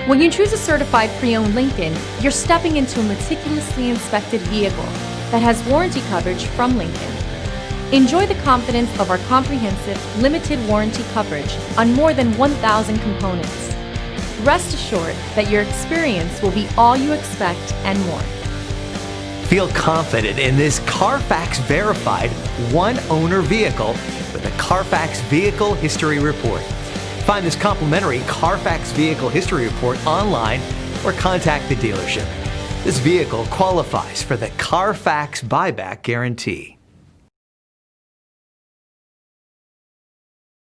When you choose a certified pre-owned Lincoln, you're stepping into a meticulously inspected vehicle that has warranty coverage from Lincoln. Enjoy the confidence of our comprehensive, limited warranty coverage on more than 1,000 components. Rest assured that your experience will be all you expect and more. Feel confident in this Carfax verified one-owner vehicle with a Carfax Vehicle History Report. Find this complimentary Carfax Vehicle History Report online or contact the dealership. This vehicle qualifies for the Carfax Buyback Guarantee.